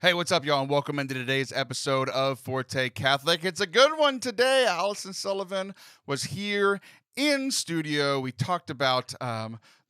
Hey, what's up, y'all, and welcome into today's episode of Forte Catholic. It's a good one today. Allison Sullivan was here in studio. We talked about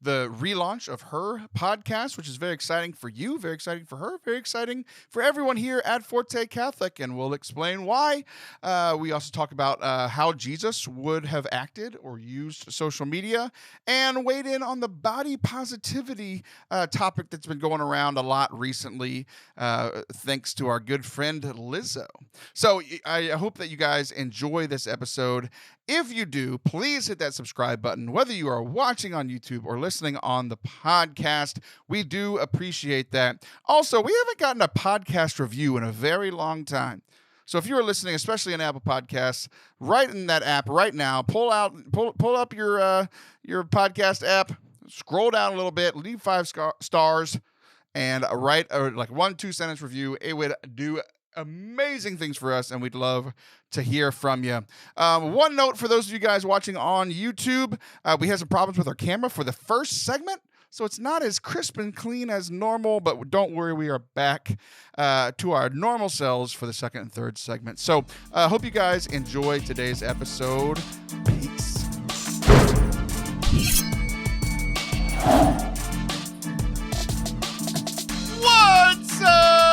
the relaunch of her podcast, which is very exciting for you, very exciting for her, very exciting for everyone here at Forte Catholic, and we'll explain why. We also talk about how Jesus would have acted or used social media, and weighed in on the body positivity topic that's been going around a lot recently, thanks to our good friend Lizzo. So I hope that you guys enjoy this episode. If you do, please hit that subscribe button, whether you are watching on YouTube or listening on the podcast. We do appreciate that. Also, we haven't gotten a podcast review in a very long time. So if you are listening, especially on Apple Podcasts, right in that app right now, pull up your podcast app, scroll down a little bit, leave 5 stars, and write a 1-2 sentence review. It would do amazing things for us, and we'd love to hear from you. One note for those of you guys watching on YouTube, we had some problems with our camera for the first segment, so it's not as crisp and clean as normal, but don't worry, we are back to our normal selves for the second and third segment. So I hope you guys enjoy today's episode. Peace. What's up?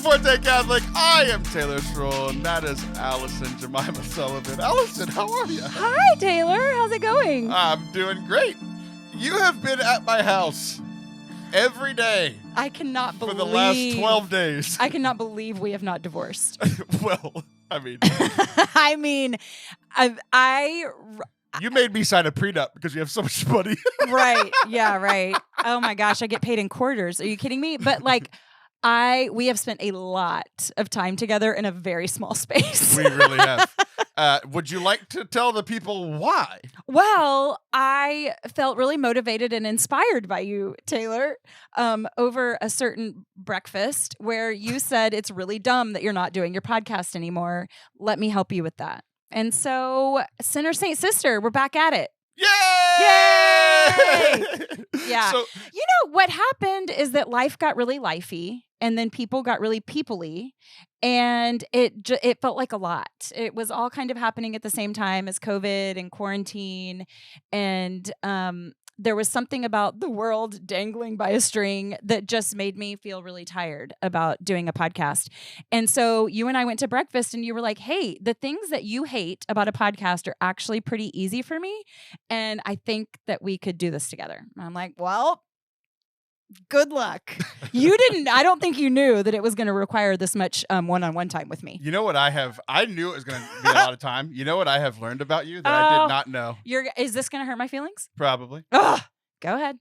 Forte Catholic. I am Taylor Stroll, and that is Allison Jemima Sullivan. Allison, how are you? Hi, Taylor. How's it going? I'm doing great. You have been at my house every day. I cannot believe. For the last 12 days. I cannot believe we have not divorced. Well, I mean. I mean, You made me sign a prenup because you have so much money. Right. Yeah, right. Oh my gosh, I get paid in quarters. Are you kidding me? But we have spent a lot of time together in a very small space. We really have. Would you like to tell the people why? Well, I felt really motivated and inspired by you, Taylor, over a certain breakfast where you said it's really dumb that you're not doing your podcast anymore. Let me help you with that. And so, Sinner, Saint, Sister, we're back at it. Yay! Yay! Yeah. So, what happened is that life got really lifey, and then people got really people-y, and it felt like a lot. It was all kind of happening at the same time as COVID and quarantine, and there was something about the world dangling by a string that just made me feel really tired about doing a podcast. And so you and I went to breakfast, and you were like, hey, the things that you hate about a podcast are actually pretty easy for me, and I think that we could do this together. And I'm like, well, good luck. I don't think you knew that it was going to require this much one-on-one time with me. You know what I knew it was going to be a lot of time. You know what I have learned about you that I did not know? Is this going to hurt my feelings? Probably. Ugh, go ahead.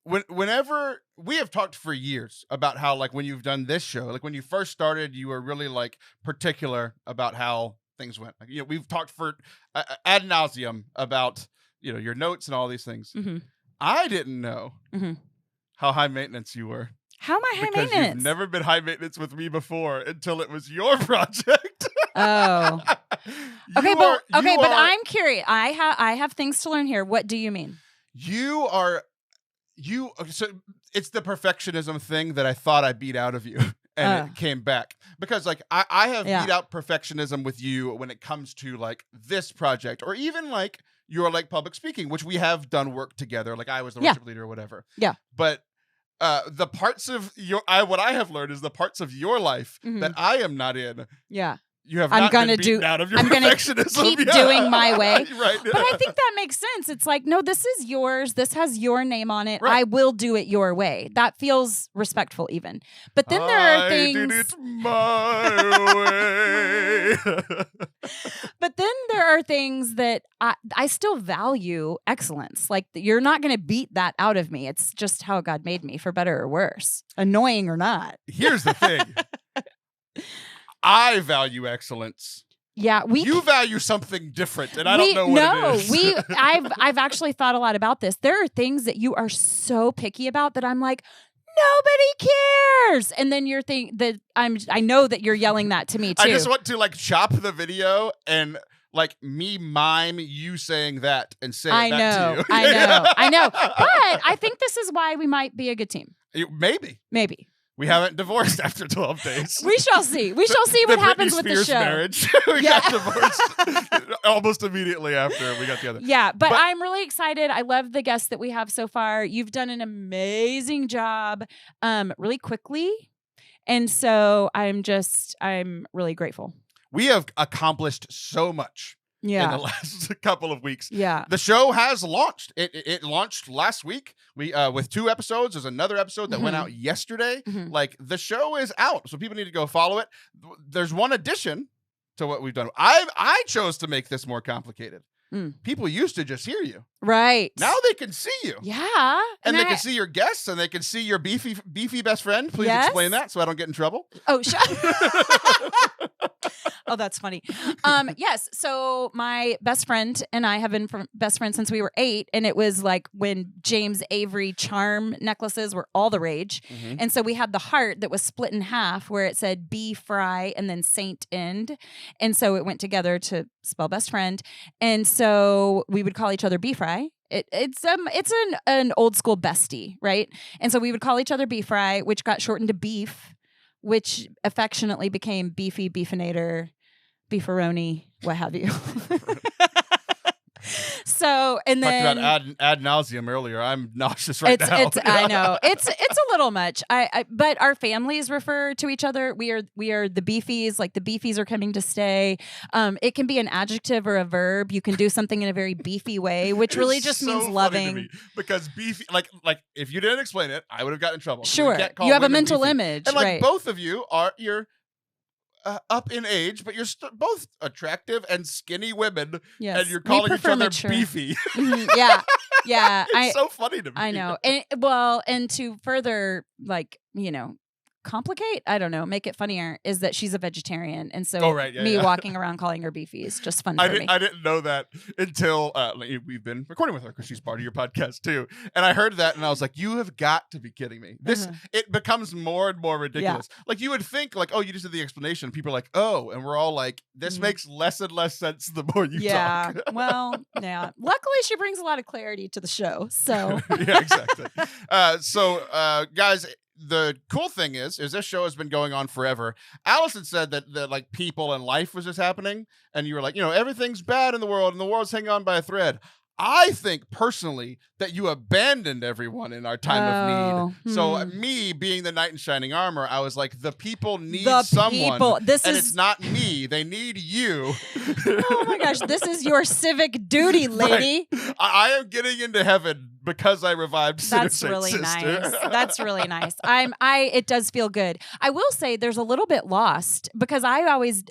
Whenever we have talked for years about how, when you've done this show, when you first started, you were really particular about how things went. We've talked for ad nauseum about, your notes and all these things. Mm-hmm. I didn't know how high maintenance you were. How am I high because maintenance? You've never been high maintenance with me before until it was your project. Oh. Okay, but I'm curious. I have things to learn here. What do you mean? So it's the perfectionism thing that I thought I beat out of you. And it came back because I have beat out perfectionism with you when it comes to this project, or even your public speaking, which we have done work together. I was the worship leader or whatever. Yeah. But the parts of what I have learned is the parts of your life that I am not in. Yeah. You have not been beaten out of your perfectionism. I'm going to keep doing my way. Right. But I think that makes sense. It's no, this is yours. This has your name on it. Right. I will do it your way. That feels respectful even. But then there are things. I did it my way. But then there are things that I still value excellence. You're not going to beat that out of me. It's just how God made me, for better or worse. Annoying or not. Here's the thing. I value excellence. Yeah, you value something different, and I don't know what it is. I've actually thought a lot about this. There are things that you are so picky about that I'm like, nobody cares. And then you're I know that you're yelling that to me too. I just want to chop the video and like me mime you saying that and say it back to you. I know. But I think this is why we might be a good team. Maybe. We haven't divorced after 12 days. We shall see. We shall see what happens with the show. Marriage. We got divorced almost immediately after we got together. Yeah, but I'm really excited. I love the guests that we have so far. You've done an amazing job really quickly. And so I'm really grateful. We have accomplished so much. Yeah. In the last couple of weeks. Yeah. The show has launched. It launched last week. We with 2 episodes. There's another episode that went out yesterday. Like the show is out. So people need to go follow it. There's one addition to what we've done. I chose to make this more complicated. People used to just hear you. Right. Now they can see you. Yeah. And they can see your guests and they can see your beefy best friend. Please explain that so I don't get in trouble. Oh, oh, that's funny. Yes. So my best friend and I have been best friends since we were 8. And it was like when James Avery charm necklaces were all the rage. And so we had the heart that was split in half where it said B Fry and then Saint End. And so it went together to spell best friend. And so we would call each other B Fry. It's an old school bestie, right? And so we would call each other B Fry, which got shortened to beef, which affectionately became Beefy, Beefinator, Beefaroni, what have you. So, and then talked about ad nauseum earlier. I'm nauseous now. I know it's a little much. But our families refer to each other. We are the beefies. Like the beefies are coming to stay. It can be an adjective or a verb. You can do something in a very beefy way, which really just means loving. Because beefy, like if you didn't explain it, I would have gotten in trouble. Sure, you have a mental beefy. image, and like right? Both of you you're up in age, but you're both attractive and skinny women, and you're calling each other mature. beefy. Yeah. It's so funny to me. I know. And to further, complicate, I don't know, make it funnier, is that she's a vegetarian. And so walking around calling her beefy is just fun for me. I didn't know that until we've been recording with her because she's part of your podcast too. And I heard that and I was like, you have got to be kidding me. It becomes more and more ridiculous. Yeah. Like you would think like, oh, you just did the explanation. People are like, oh, and we're all like, this makes less and less sense the more you talk. Well, yeah. Luckily she brings a lot of clarity to the show. So yeah, exactly. Guys, the cool thing is this show has been going on forever. Allison said that like people and life was just happening, and you were like, everything's bad in the world, and the world's hanging on by a thread. I think personally that you abandoned everyone in our time of need. So me being the knight in shining armor, I was like, the people need someone. It's not me. They need you. Oh my gosh, this is your civic duty, lady. Right. I am getting into heaven because I revived That's really nice. That's really nice. It does feel good. I will say there's a little bit lost because I always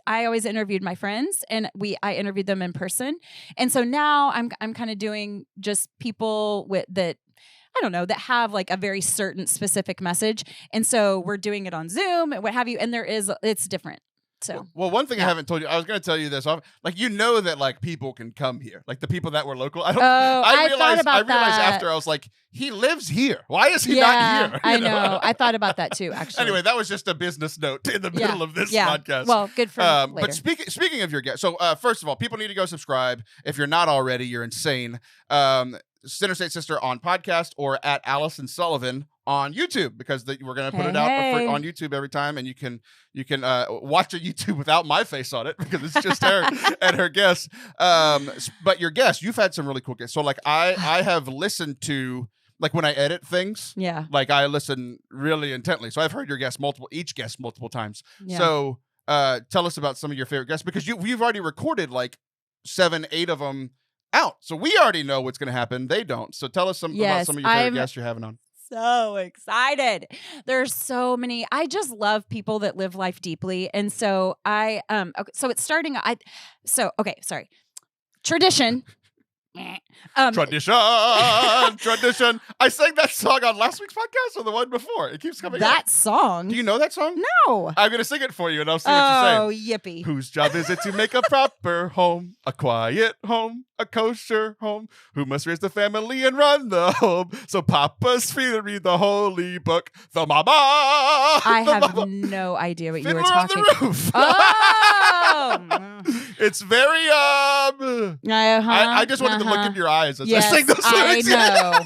interviewed my friends and I interviewed them in person. And so now I'm kind of doing just people that have like a very certain specific message. And so we're doing it on Zoom and what have you. And it's different. So, well, one thing I haven't told you, I was going to tell you this, like, that like people can come here, like the people that were local. I realized after I was like, he lives here. Why is he not here? I know. I thought about that too, actually. Anyway, that was just a business note in the middle of this podcast. Well, good for later. But speaking of your guests, so first of all, people need to go subscribe. If you're not already, you're insane. Center State Sister on podcast or at Allison Sullivan on YouTube, because we're going to put it out on YouTube every time, and you can watch a YouTube without my face on it because it's just her and her guests. But your guests, you've had some really cool guests. So like I have listened to, like when I edit things, like I listen really intently. So I've heard your guests multiple times. Yeah. So tell us about some of your favorite guests, because we've already recorded like 7-8 of them out. So we already know what's going to happen. They don't. So tell us about some of your favorite guests you're having on. So excited. There's so many. I just love people that live life deeply. And so so it's starting. Tradition. Tradition. I sang that song on last week's podcast or the one before. It keeps coming That up. song? Do you know that song? No. I'm going to sing it for you and I'll see what you say. Oh, yippee. Whose job is it to make a proper home, a quiet home, a kosher home? Who must raise the family and run the home? So Papa's feet and read the holy book. The mama. I have no idea what you were talking about. Oh. It's very I just wanted to look in your eyes as I sing those lyrics. I know.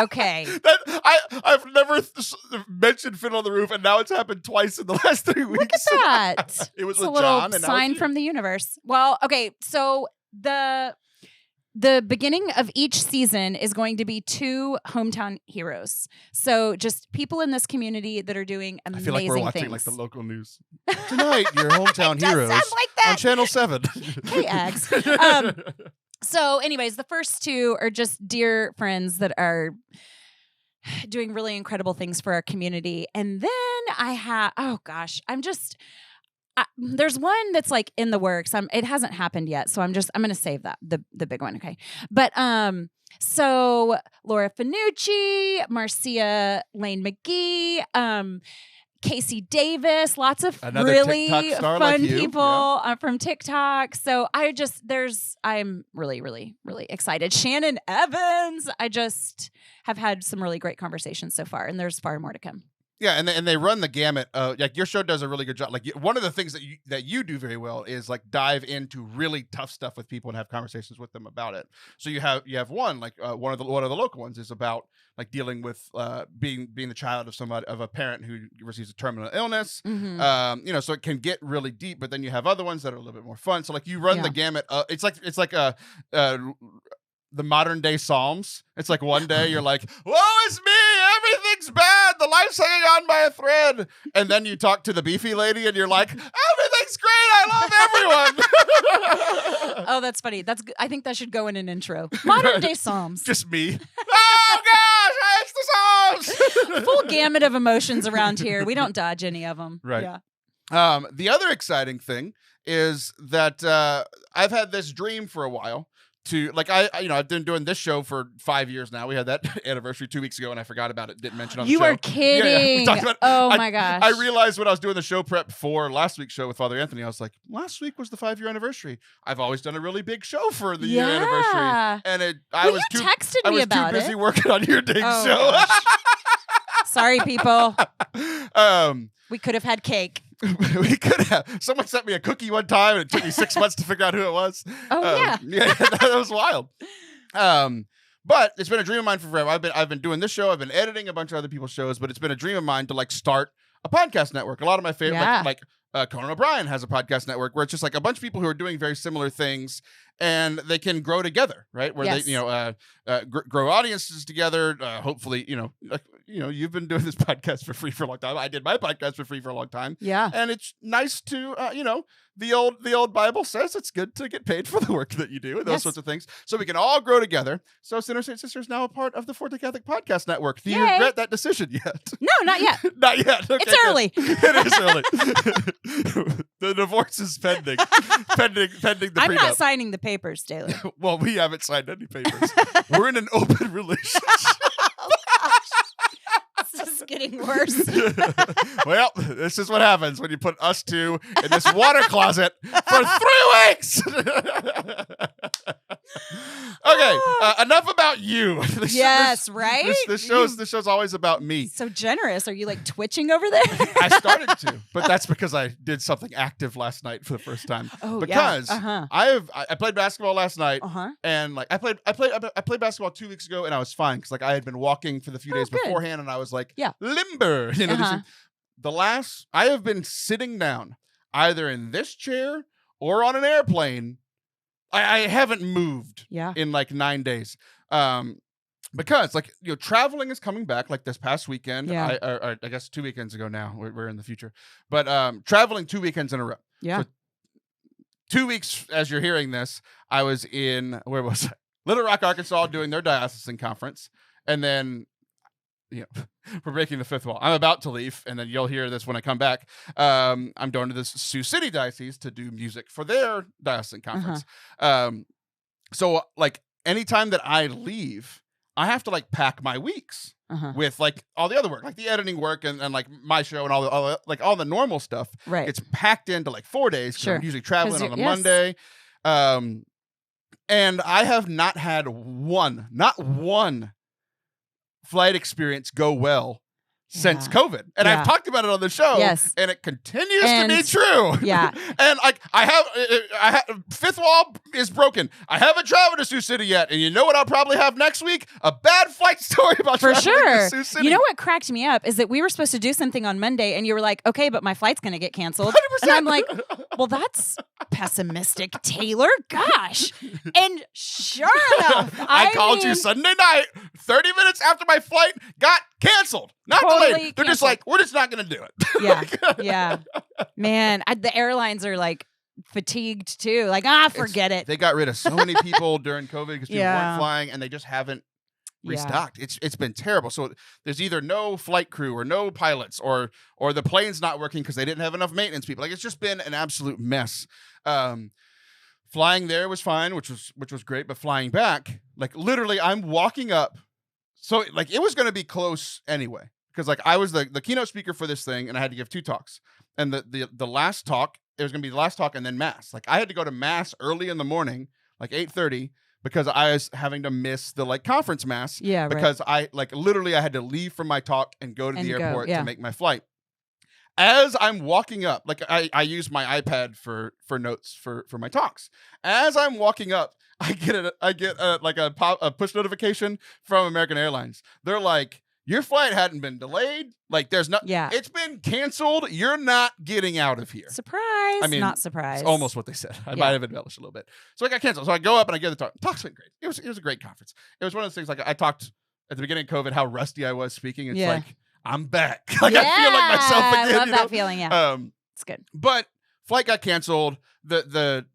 Okay. I've never mentioned Fiddle on the Roof, and now it's happened twice in the last 3 weeks. Look at that. It was it's with a little John, and sign from the universe. Well, okay, so the beginning of each season is going to be 2 hometown heroes. So just people in this community that are doing amazing things. I feel like we're watching like the local news. Tonight, your hometown heroes like that. On Channel 7. Hey, Ags. So anyways, the first 2 are just dear friends that are doing really incredible things for our community. And then I have, there's one that's like in the works. It hasn't happened yet, so I'm going to save that the big one, okay? But so Laura Fanucci, Marcia Lane McGee, Casey Davis, lots of Another really fun like people from TikTok. So I'm really, really, really excited. Shannon Evans. I just have had some really great conversations so far, and there's far more to come. Yeah, and they run the gamut. Like your show does a really good job. Like one of the things that you do very well is like dive into really tough stuff with people and have conversations with them about it. So you have one like one of the local ones is about like dealing with being the child of a parent who receives a terminal illness. Mm-hmm. So it can get really deep. But then you have other ones that are a little bit more fun. So like you run the gamut. It's like the modern day Psalms. It's like one day you're like, woe is me, everything's bad, the life's hanging on by a thread. And then you talk to the beefy lady and you're like, everything's great, I love everyone. Oh, that's funny. I think that should go in an intro. Modern day Psalms. Just me. Oh gosh, it's the Psalms. Full gamut of emotions around here. We don't dodge any of them. Right. Yeah. The other exciting thing is that I've had this dream for a while. I've been doing this show for 5 years now. We had that anniversary 2 weeks ago, and I forgot about it. Didn't mention on the show. You are kidding. Yeah. My gosh. I realized when I was doing the show prep for last week's show with Father Anthony, I was like, last week was the 5-year anniversary. I've always done a really big show for the year anniversary, and I was too busy working on your dang show. Sorry, people. We could have had cake. We could have. Someone sent me a cookie one time, and it took me 6 months to figure out who it was. Oh yeah, that was wild. But it's been a dream of mine for forever. I've been doing this show. I've been editing a bunch of other people's shows, but it's been a dream of mine to like start a podcast network. A lot of my favorite, Conan O'Brien has a podcast network where it's just like a bunch of people who are doing very similar things, and they can grow together, right? Where they, grow audiences together. Hopefully, you've been doing this podcast for free for a long time. I did my podcast for free for a long time. Yeah, and it's nice to, the old Bible says it's good to get paid for the work that you do and those sorts of things. So we can all grow together. So Sinner Saint Sister is now a part of the Forte Catholic Podcast Network. Do you regret that decision yet? No, not yet. Not yet. Okay, it's early. It is early. The divorce is pending. pending the prenup. I'm not signing the papers, Taylor. Well, we haven't signed any papers. We're in an open relationship. This is getting worse. Well, this is what happens when you put us two in this water closet for 3 weeks. Okay, enough about you. Right? This show's always about me. So generous. Are you like twitching over there? I started to, but that's because I did something active last night for the first time. Oh, because yeah. I played basketball last night, and like I played basketball 2 weeks ago, and I was fine because like I had been walking for the few days beforehand, and I was like limber. I have been sitting down either in this chair or on an airplane. I haven't moved in like 9 days. Because like, traveling is coming back like this past weekend. I guess 2 weekends ago now. We're in the future. But traveling 2 weekends in a row. Yeah. So 2 weeks as you're hearing this, I was in, where was I? Little Rock, Arkansas, doing their diocesan conference. And then, we're breaking the fifth wall. I'm about to leave, and then you'll hear this when I come back. I'm going to the Sioux City Diocese to do music for their diocesan conference. So like anytime that I leave, I have to like pack my weeks with like all the other work, like the editing work and like my show and all the normal stuff. Right. It's packed into like 4 days. Sure. I'm usually traveling on a Monday. And I have not had not one flight experience go well since COVID. And I've talked about it on the show. Yes. And it continues to be true. Yeah. And like I have fifth wall is broken. I haven't traveled to Sioux City yet. And you know what I'll probably have next week? A bad flight story about traveling to Sioux City. You know what cracked me up is that we were supposed to do something on Monday and you were like, okay, but my flight's going to get canceled. 100%. And I'm like, well, that's pessimistic, Taylor. Gosh. And sure enough, I called you Sunday night, 30 minutes after my flight got canceled. Not delayed. They're just like, we're just not going to do it. Yeah. Man, the airlines are like fatigued too. Like, forget it. They got rid of so many people during COVID because people weren't flying and they just haven't restocked. It's been terrible. So there's either no flight crew or no pilots or the plane's not working because they didn't have enough maintenance people. Like, it's just been an absolute mess. Flying there was fine, which was great, but flying back, like literally I'm walking up. So like it was going to be close anyway, because like I was the keynote speaker for this thing and I had to give 2 talks. And the last talk, it was going to be the last talk and then mass. Like I had to go to mass early in the morning, like 8:30, because I was having to miss the like conference mass. Yeah, because right. I like literally I had to leave from my talk and go to the airport to make my flight. As I'm walking up, like I use my iPad for notes for my talks. As I'm walking up, I get a push notification from American Airlines. They're like, your flight hadn't been delayed. Like there's not. Yeah. It's been canceled. You're not getting out of here. Surprise. I mean, not surprise. It's almost what they said. I might have embellished a little bit. So I got canceled. So I go up and I give the talk. Talk's been great. It was a great conference. It was one of those things. Like I talked at the beginning of COVID, how rusty I was speaking. It's like I'm back. Like I feel like myself again. I love that feeling. Yeah. It's good. But flight got canceled. The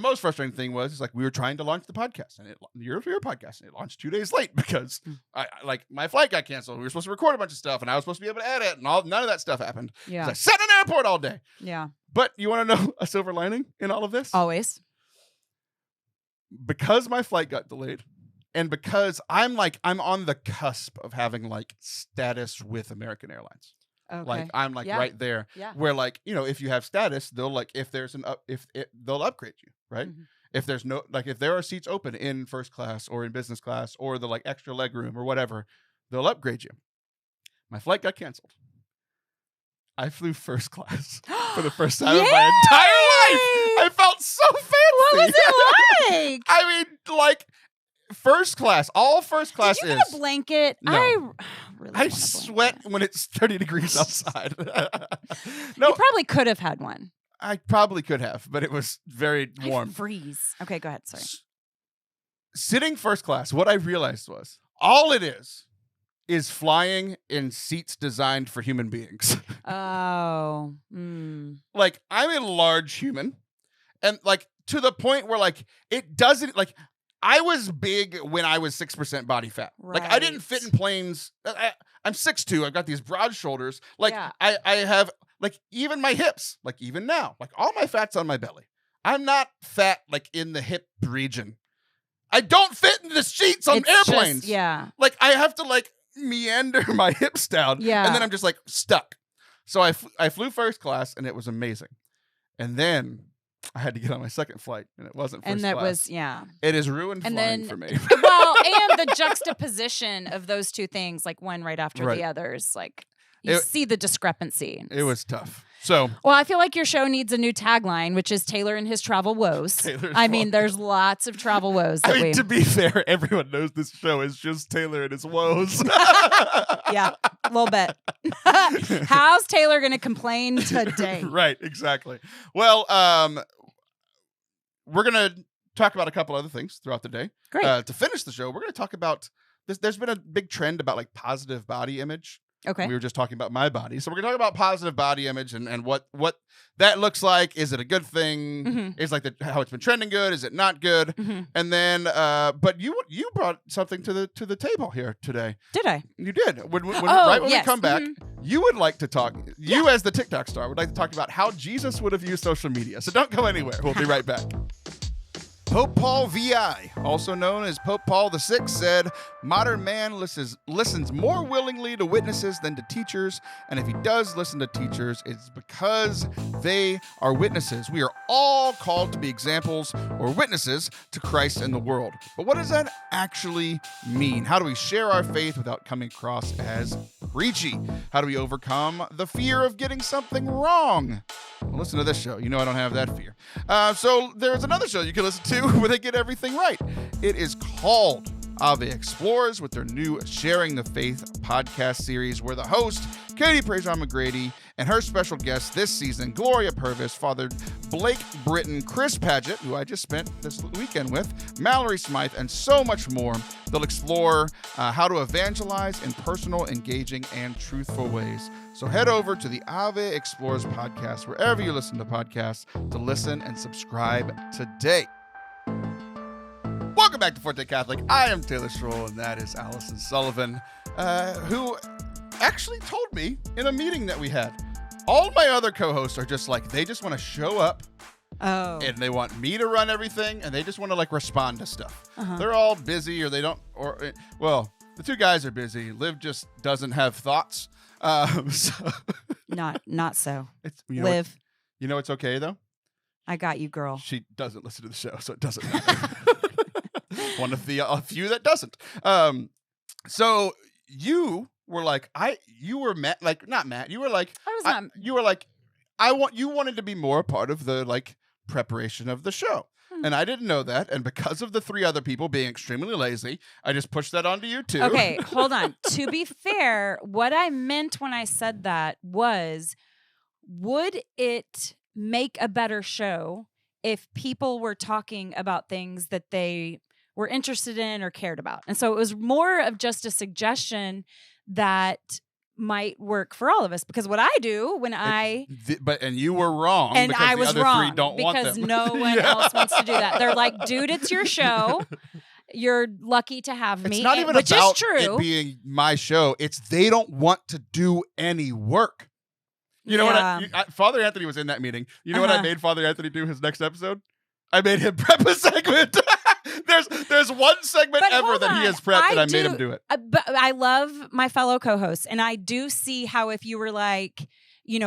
most frustrating thing was like we were trying to launch the podcast and your podcast and it launched 2 days late because my flight got canceled. We were supposed to record a bunch of stuff and I was supposed to be able to edit and none of that stuff happened. Yeah. I sat in an airport all day. Yeah. But you want to know a silver lining in all of this? Always. Because my flight got delayed and because I'm on the cusp of having like status with American Airlines. Okay. Like I'm like right there where like, you know, if you have status, they'll like, if there's they'll upgrade you, right? Mm-hmm. If there's no, like if there are seats open in first class or in business class or the like extra leg room or whatever, they'll upgrade you. My flight got canceled. I flew first class for the first time in my entire life. I felt so fancy. What was it like? I mean, like, first class, all first class Did you get a blanket? No. I sweat when it's 30 degrees outside. No, you probably could have had one. I probably could have, but it was very warm. I freeze. Okay, go ahead. Sorry. Sitting first class, what I realized was all it is flying in seats designed for human beings. Oh. Like, I'm a large human, and like to the point where like it doesn't like. I was big when I was 6% body fat. Right. Like I didn't fit in planes. I'm 6'2". I've got these broad shoulders. Like I have like even my hips, like even now, like all my fat's on my belly. I'm not fat like in the hip region. I don't fit in the seats on airplanes. Like I have to like meander my hips down. Yeah. And then I'm just like stuck. So I flew first class and it was amazing. And then I had to get on my second flight, and it wasn't first class. And that was, It is ruined flying for me. Well, and the juxtaposition of those two things, like one right after the others, like you see the discrepancy. It was tough. So, well, I feel like your show needs a new tagline, which is Taylor and his travel woes. There's lots of travel woes. To be fair, everyone knows this show is just Taylor and his woes. Yeah, a little bit. How's Taylor going to complain today? Right, exactly. Well, we're going to talk about a couple other things throughout the day. Great. To finish the show, we're going to talk about this. There's been a big trend about like positive body image. Okay. We were just talking about my body. So we're going to talk about positive body image and what that looks like. Is it a good thing? Mm-hmm. Is like how it's been trending good? Is it not good? Mm-hmm. And then, but you brought something to the table here today. Did I? You did. When we come back, you would like to talk, you as the TikTok star would like to talk about how Jesus would have used social media. So don't go anywhere. We'll be right back. Pope Paul VI, also known as Pope Paul VI, said, "Modern man listens more willingly to witnesses than to teachers, and if he does listen to teachers, it's because they are witnesses. We are all called to be examples or witnesses to Christ and the world." But what does that actually mean? How do we share our faith without coming across as preachy? How do we overcome the fear of getting something wrong? Well, listen to this show. You know I don't have that fear. So there's another show you can listen to where they get everything right. It is called Ave Explores, with their new Sharing the Faith podcast series, where the host, Katie Prejean McGrady, and her special guests this season, Gloria Purvis, Father Blake Britton, Chris Paget, who I just spent this weekend with, Mallory Smythe, and so much more. They'll explore how to evangelize in personal, engaging, and truthful ways. So head over to the Ave Explores podcast, wherever you listen to podcasts, to listen and subscribe today. Welcome back to Forte Catholic. I am Taylor Stroll, and that is Allison Sullivan, who actually told me in a meeting that we had. All my other co-hosts are just like, they just want to show up. Oh. And they want me to run everything, and they just want to like respond to stuff. They're all busy, or they don't, well, the two guys are busy. Liv just doesn't have thoughts. So Not so. It's, Liv. You know it's okay, though? I got you, girl. She doesn't listen to the show, so it doesn't matter. One of the few that doesn't. So you were like, you were Matt, like not Matt. You were like, I was not. You were like, you wanted to be more a part of the like preparation of the show. And I didn't know that. And because of the three other people being extremely lazy, I just pushed that onto you too. Okay, hold on. To be fair, what I meant when I said that was, would it make a better show if people were talking about things that they were interested in or cared about? And so it was more of just a suggestion that might work for all of us, because what I do when and you were wrong, and because I was the other wrong three don't because want them. no one else wants to do that. They're like, dude, it's your show. You're lucky to have me. It's not even which about is true. it being my show. It's they don't want to do any work. You know what? Father Anthony was in that meeting. You know what I made Father Anthony do his next episode? I made him prep a segment. There's one segment ever that he has prepped, and I made him do it. But I love my fellow co-hosts, and I do see how if you were like,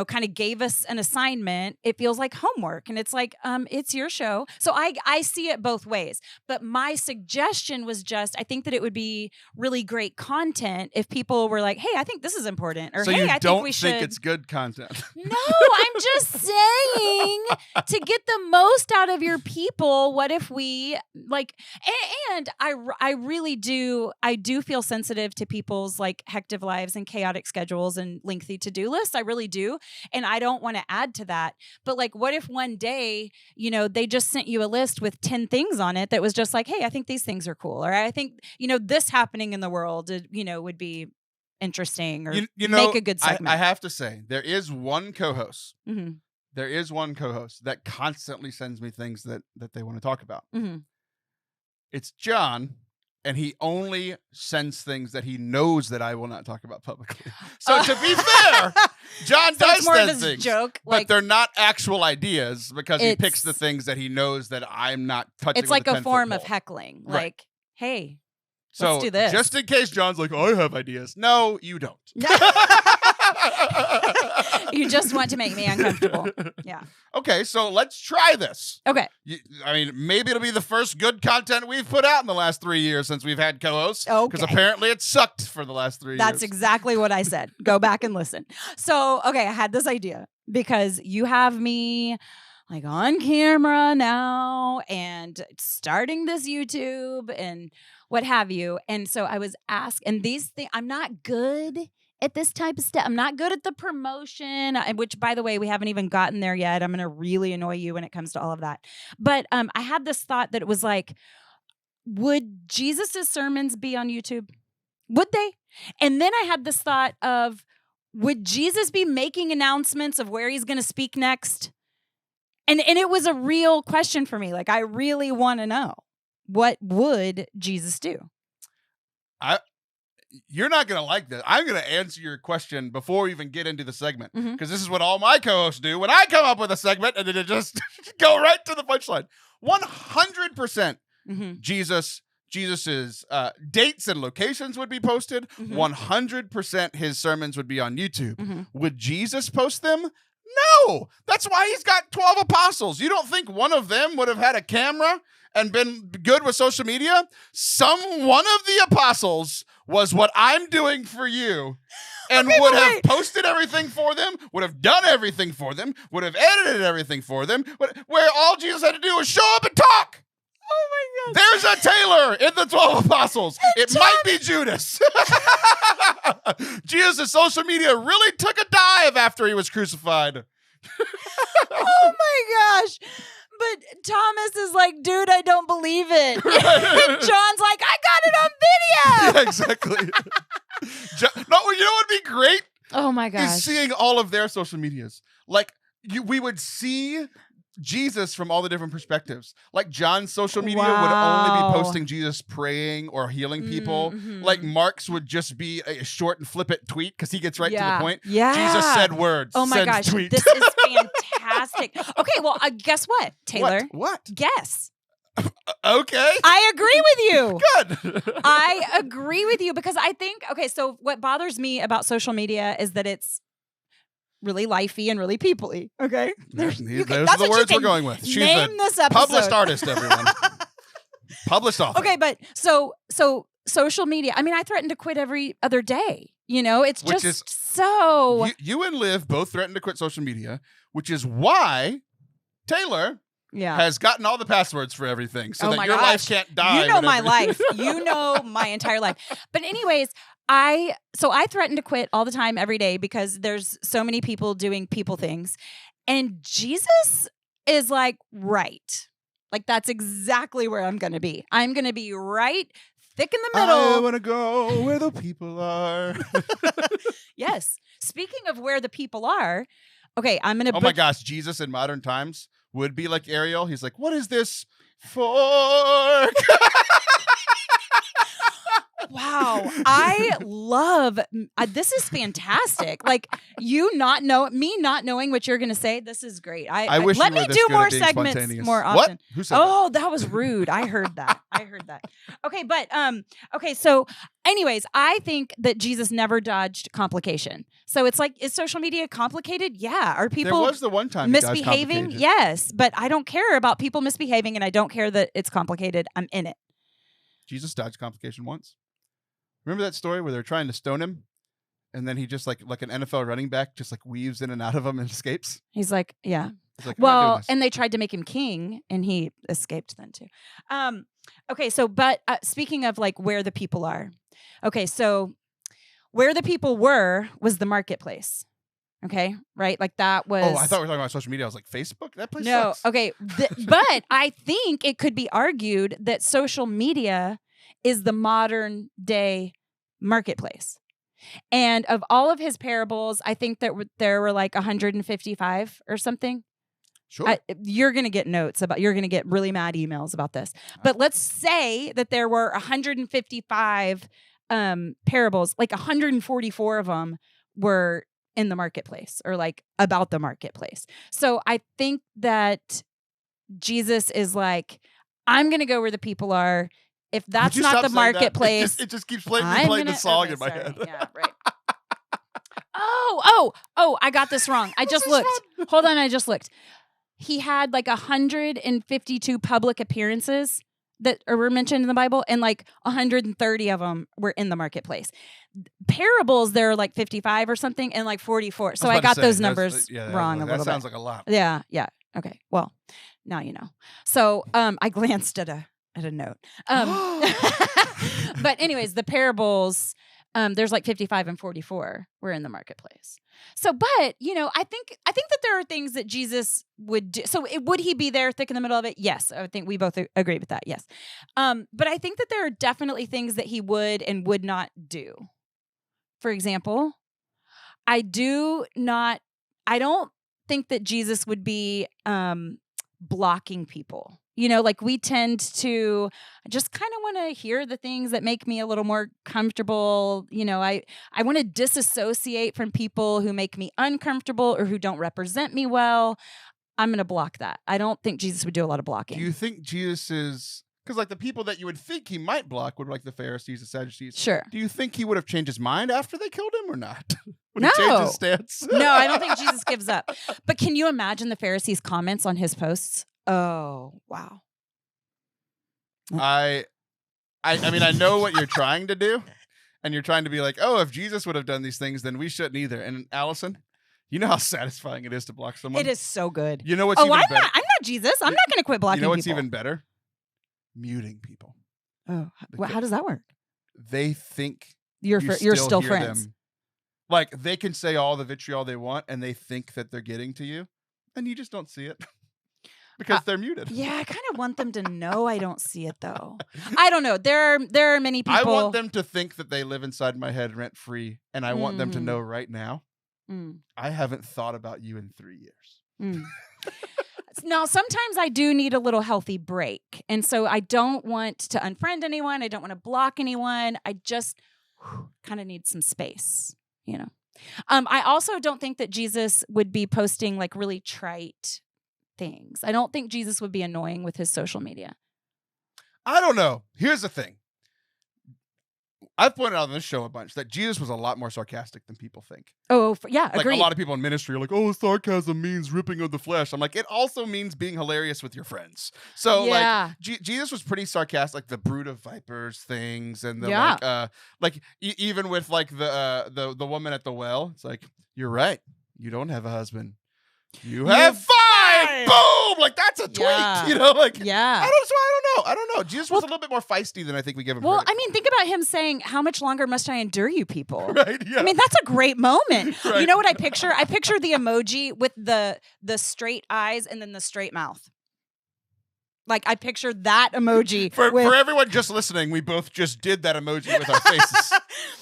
kind of gave us an assignment, it feels like homework, and it's like, it's your show. So I see it both ways. But my suggestion was just, I think that it would be really great content if people were like, hey, I think this is important, or so hey, I think we should. Think it's good content. No, I'm just saying, to get the most out of your people, what if we like, and I really do, I do feel sensitive to people's like hectic lives and chaotic schedules and lengthy to-do lists. I really do. And I don't want to add to that. But like, what if one day, they just sent you a list with 10 things on it that was just like, hey, I think these things are cool. Or I think, this happening in the world, would be interesting, or make a good segment. I have to say, there is one co-host. Mm-hmm. There is one co-host that constantly sends me things that they want to talk about. Mm-hmm. It's John. And he only sends things that he knows that I will not talk about publicly. So to be fair, John does send things, joke, but they're not actual ideas, because he picks the things that he knows that I'm not touching. It's like with a form pole. of heckling. Right. Like, hey, so let's do this. Just in case John's like, I have ideas. No, you don't. You just want to make me uncomfortable. Yeah. Okay, so let's try this. Okay. Maybe it'll be the first good content we've put out in the last 3 years since we've had co-hosts. Okay. Because apparently it sucked for the last 3 years. That's exactly what I said. Go back and listen. So, okay, I had this idea because you have me like on camera now and starting this YouTube and what have you. And so I was asked, and these things, I'm not good at this type of stuff. I'm not good at the promotion, which, by the way, we haven't even gotten there yet. I'm going to really annoy you when it comes to all of that. But I had this thought that it was like, would Jesus's sermons be on YouTube? Would they? And then I had this thought of, would Jesus be making announcements of where he's going to speak next? And it was a real question for me. Like, I really want to know, what would Jesus do? You're not going to like this. I'm going to answer your question before we even get into the segment, because this is what all my co-hosts do when I come up with a segment, and then it just go right to the punchline. 100% Jesus's dates and locations would be posted. 100% his sermons would be on YouTube. Would Jesus post them? No. That's why he's got 12 apostles. You don't think one of them would have had a camera and been good with social media? One of the apostles was what I'm doing for you and would have posted everything for them, would have done everything for them, would have edited everything for them, where all Jesus had to do was show up and talk. Oh my God. There's a Taylor in the 12 apostles. It might be Judas. Jesus' social media really took a dive after he was crucified. Oh my gosh. But Thomas is like, dude, I don't believe it. And John's like, I got it on video. Yeah, exactly. No, you know what would be great? Oh my gosh. Is seeing all of their social medias. Like, we would see Jesus from all the different perspectives. Like John's social media would only be posting Jesus praying or healing people. Mm-hmm. Like Mark's would just be a short and flippant tweet because he gets right to the point. Yeah. Jesus said words. Oh my gosh. Tweet. This is fantastic. Okay, well, guess what, Taylor? What? Guess. Okay. I agree with you. Good. I agree with you because I think, okay, so what bothers me about social media is that it's really lifey and really people-y. Okay, those are the words we're going with. She's name this episode. Published artist, everyone. Published author. Okay, but so social media. I mean, I threaten to quit every other day. You know, it's so. You and Liv both threatened to quit social media, which is why Taylor has gotten all the passwords for everything, so that your life can't die. You know my life. You know my entire life. But anyways. I threaten to quit all the time, every day, because there's so many people doing people things. And Jesus is like, right. Like, that's exactly where I'm going to be. I'm going to be right thick in the middle. I want to go where the people are. Yes. Speaking of where the people are, okay, I'm going to... Oh my gosh, Jesus in modern times would be like Ariel. He's like, what is this fork? Wow. I love this is fantastic. Like me not knowing what you're going to say. This is great. I wish let me do more segments more often. What? Who said that? That was rude. I heard that. Okay, but okay, so anyways, I think that Jesus never dodged complication. So it's like, is social media complicated? Yeah. Are people There was the one time misbehaving? Yes, but I don't care about people misbehaving and I don't care that it's complicated. I'm in it. Jesus dodged complication once. Remember that story where they're trying to stone him, and then he just like an NFL running back just like weaves in and out of them and escapes? He's like, yeah. He's like, well, and they tried to make him king, and he escaped then too. Okay, so but speaking of like where the people are, okay, so where the people was the marketplace. Okay, right? Like that was... Oh, I thought we were talking about social media. I was like, Facebook? That place sucks. Okay, but I think it could be argued that social media is the modern day marketplace. And of all of his parables, I think that there were like 155 or something. Sure. You're going to get you're going to get really mad emails about this. But let's say that there were 155 parables, like 144 of them were in the marketplace or like about the marketplace. So I think that Jesus is like, I'm going to go where the people are. If that's not the marketplace, it just keeps playing the song in my head. Yeah, right. Oh, I got this wrong. I just looked. Hold on, I just looked. He had like 152 public appearances that were mentioned in the Bible, and like 130 of them were in the marketplace. Parables, there are like 55 or something, and like 44. So I got those numbers wrong a little bit. That sounds like a lot. Yeah. Okay, well, now you know. So I glanced at a note. But anyways, the parables, there's like 55 and 44 were in the marketplace. So, but, you know, I think that there are things that Jesus would do. So would he be there thick in the middle of it? Yes. I think we both agree with that. Yes. But I think that there are definitely things that he would and would not do. For example, I don't think that Jesus would be blocking people. You know, like we tend to just kind of want to hear the things that make me a little more comfortable. You know, I want to disassociate from people who make me uncomfortable or who don't represent me well. I'm going to block that. I don't think Jesus would do a lot of blocking. Do you think Jesus is... Because like the people that you would think he might block would be like the Pharisees, the Sadducees. Sure. Do you think he would have changed his mind after they killed him or not? Would No. he change his stance? No, I don't think Jesus gives up. But can you imagine the Pharisees' comments on his posts? Oh, wow. I mean, I know what you're trying to do, and you're trying to be like, oh, if Jesus would have done these things, then we shouldn't either. And Allison, you know how satisfying it is to block someone? It is so good. You know what's even better? I'm not Jesus. I'm not going to quit blocking people. You know what's people. even better? Muting people. Oh, how does that work? They think you're still hear friends. Them. Like, they can say all the vitriol they want, and they think that they're getting to you, and you just don't see it. Because they're muted. Yeah, I kind of want them to know I don't see it, though. I don't know. There are many people. I want them to think that they live inside my head rent free, and I want them to know right now, I haven't thought about you in 3 years. Now, sometimes I do need a little healthy break, and so I don't want to unfriend anyone. I don't want to block anyone. I just kind of need some space, you know. I also don't think that Jesus would be posting like really trite things. I don't think Jesus would be annoying with his social media. I don't know. Here's the thing. I've pointed out on this show a bunch that Jesus was a lot more sarcastic than people think. Oh, yeah, like agreed. A lot of people in ministry are like, oh, sarcasm means ripping of the flesh. I'm like, it also means being hilarious with your friends. So like Jesus was pretty sarcastic, like the brood of vipers things, and the even with like the woman at the well. It's like, you're right. You don't have a husband. You have 5. Boom! Like, that's a tweet. You know, like, I don't know. Jesus was a little bit more feisty than I think we give him credit. I mean, think about him saying, how much longer must I endure you people? Right, yeah. I mean, that's a great moment. Right. You know what I picture? I picture the emoji with the straight eyes and then the straight mouth. Like, I picture that emoji. For everyone just listening, we both just did that emoji with our faces.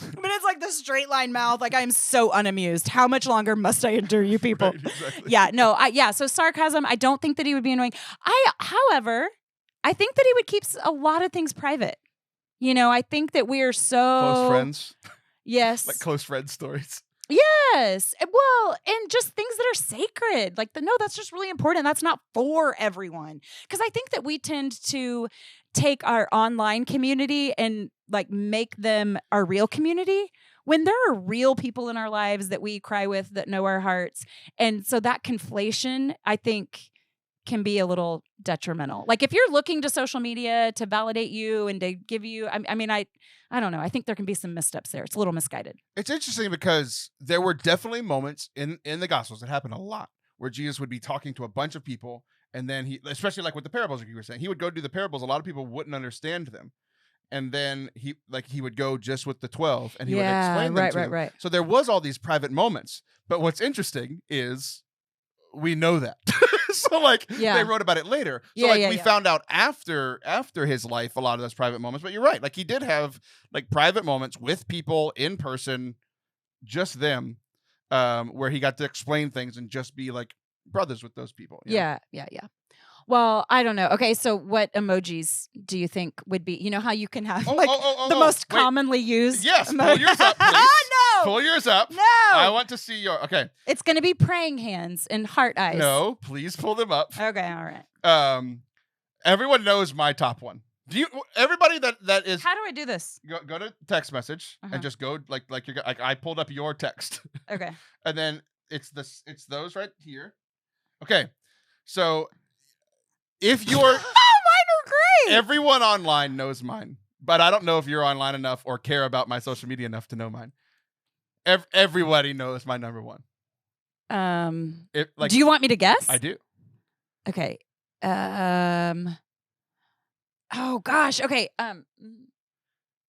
But it's like the straight line mouth. Like, I'm so unamused. How much longer must I endure you people? Right, exactly. Yeah, no. So sarcasm, I don't think that he would be annoying. However, I think that he would keep a lot of things private. You know, I think that we are so... Close friends? Yes. Like close friend stories. Yes. Well, and just things that are sacred. Like, no, that's just really important. That's not for everyone. Because I think that we tend to take our online community and like make them our real community when there are real people in our lives that we cry with, that know our hearts. And so that conflation, I think, can be a little detrimental. Like, if you're looking to social media to validate you and to give you, I don't know. I think there can be some missteps there. It's a little misguided. It's interesting because there were definitely moments in the Gospels, it happened a lot, where Jesus would be talking to a bunch of people, and then he, especially like with the parables, like you were saying, he would go do the parables. A lot of people wouldn't understand them. And then he would go just with the 12 and he would explain them to them. Right. So there was all these private moments. But what's interesting is we know that. So like they wrote about it later. So we found out after his life a lot of those private moments. But you're right. Like, he did have like private moments with people in person, just them, where he got to explain things and just be like brothers with those people. Yeah. Well, I don't know. Okay, so what emojis do you think would be? You know how you can have the most commonly used? Yes, pull yours up, please. No! Pull yours up. No! I want to see your... Okay. It's going to be praying hands and heart eyes. No, please pull them up. Okay, all right. Everyone knows my top one. Everybody that is... How do I do this? Go to text message and just go like you're like, I pulled up your text. Okay. And then it's those right here. Okay. So... If you're... mine are great! Everyone online knows mine. But I don't know if you're online enough or care about my social media enough to know mine. Everybody knows my number one. Do you want me to guess? I do. Okay. Oh, gosh. Okay.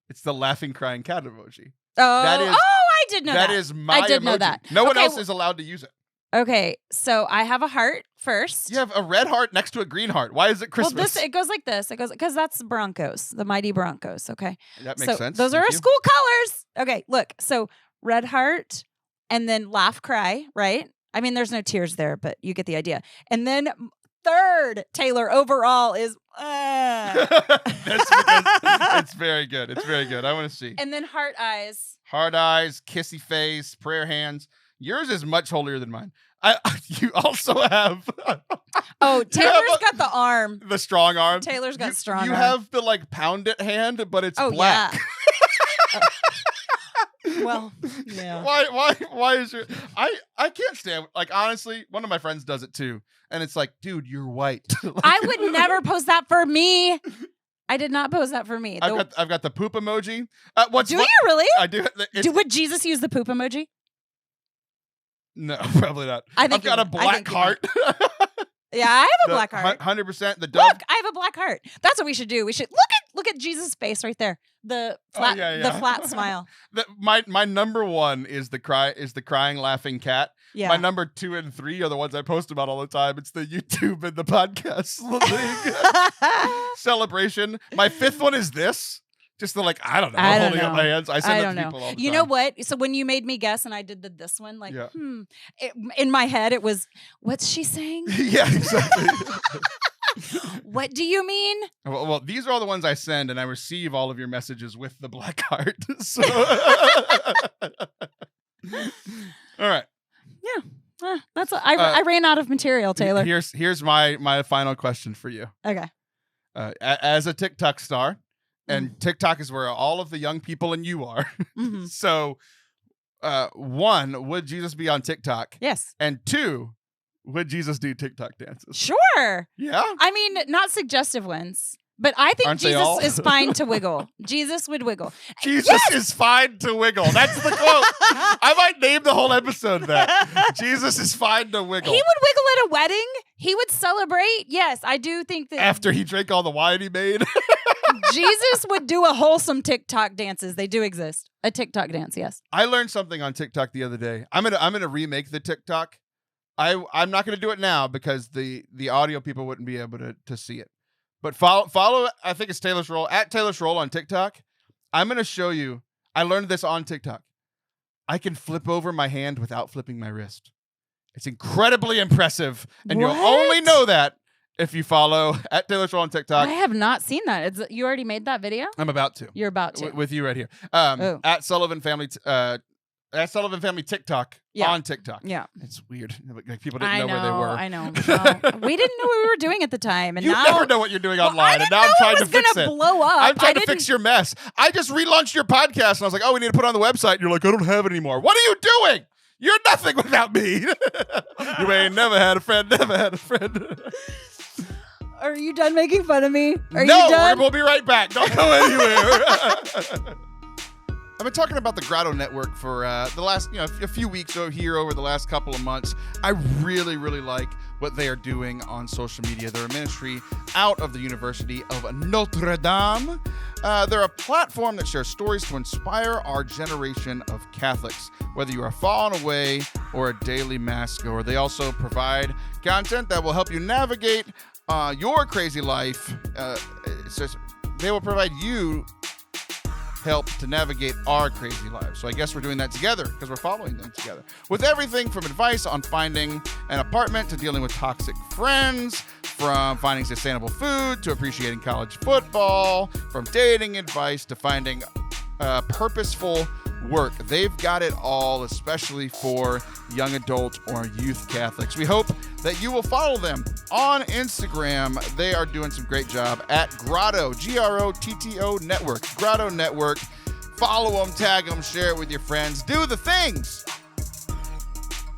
It's the laughing, crying cat emoji. Oh, I did know that. That is my I did emoji. know that. No one else is allowed to use it. Okay, so I have a heart first. You have a red heart next to a green heart. Why is it Christmas? Well, it goes like this. It goes because that's Broncos, the mighty Broncos. Okay, that makes sense. Those are our school colors. Okay, look. So red heart, and then laugh, cry. Right. I mean, there's no tears there, but you get the idea. And then third, Taylor, overall is. That's because it's very good. It's very good. I want to see. And then heart eyes. Heart eyes, kissy face, prayer hands. Yours is much holier than mine. You also have... Oh, Taylor's got the arm. The strong arm. Taylor's got strong arm. You have the like pound it hand, but it's black. Yeah. Well, yeah. Why is your... I can't stand... Like, honestly, one of my friends does it too. And it's like, dude, you're white. I would never post that for me. I did not post that for me. I've got the poop emoji. Do you really? I do. Would Jesus use the poop emoji? No, probably not. I've got a black heart. Yeah, I have a black heart. 100%. The dove. Look, I have a black heart. That's what we should do. We should look at Jesus' face right there. The flat, the flat smile. My number one is the crying laughing cat. Yeah. My number 2 and 3 are the ones I post about all the time. It's the YouTube and the podcast celebration. My 5th one is this. Just the holding up my hands. I send it to people all the time. You know what? So when you made me guess and I did this one, in my head it was, what's she saying? Yeah, exactly. What do you mean? Well, these are all the ones I send, and I receive all of your messages with the black heart. So, all right. Yeah, I ran out of material, Taylor. Here's my final question for you. Okay. As a TikTok star. And TikTok is where all of the young people and you are. Mm-hmm. So, 1, would Jesus be on TikTok? Yes. And 2, would Jesus do TikTok dances? Sure. Yeah. I mean, not suggestive ones, but I think Jesus is fine to wiggle. Jesus would wiggle. Jesus is fine to wiggle. That's the quote. I might name the whole episode that. Jesus is fine to wiggle. He would wiggle at a wedding. He would celebrate. Yes, I do think that. After he drank all the wine he made. Jesus would do a wholesome TikTok dances. They do exist. A TikTok dance, yes. I learned something on TikTok the other day. I'm gonna remake the TikTok. I'm not gonna do it now because the audio people wouldn't be able to see it. But follow. I think it's Taylor's Roll at Taylor's Roll on TikTok. I'm gonna show you. I learned this on TikTok. I can flip over my hand without flipping my wrist. It's incredibly impressive, and you'll only know that if you follow at Taylor's Roll on TikTok. I have not seen that. You already made that video? I'm about to. You're about to. With you right here. At Sullivan Family TikTok on TikTok. Yeah. It's weird. Like people didn't know where they were. I know. Well, we didn't know what we were doing at the time. And you never know what you're doing online. And now I'm trying to fix it. Blow up. I'm trying to fix your mess. I just relaunched your podcast and I was like, oh, we need to put it on the website. And you're like, I don't have it anymore. What are you doing? You're nothing without me. You ain't never had a friend, never had a friend. Are you done making fun of me? Are you done? We'll be right back. Don't go anywhere. I've been talking about the Grotto Network for the last, a few weeks over the last couple of months. I really, really like what they are doing on social media. They're a ministry out of the University of Notre Dame. They're a platform that shares stories to inspire our generation of Catholics, whether you are fallen away or a daily mass goer. They also provide content that will help you navigate your crazy life. They will provide you help to navigate our crazy lives. So I guess we're doing that together because we're following them together. With everything from advice on finding an apartment to dealing with toxic friends, from finding sustainable food to appreciating college football, from dating advice to finding purposeful work. They've got it all, especially for young adult or youth Catholics. We hope that you will follow them on Instagram. They are doing some great job at Grotto, Grotto Network, Grotto Network. Follow them, tag them, share it with your friends. Do the things.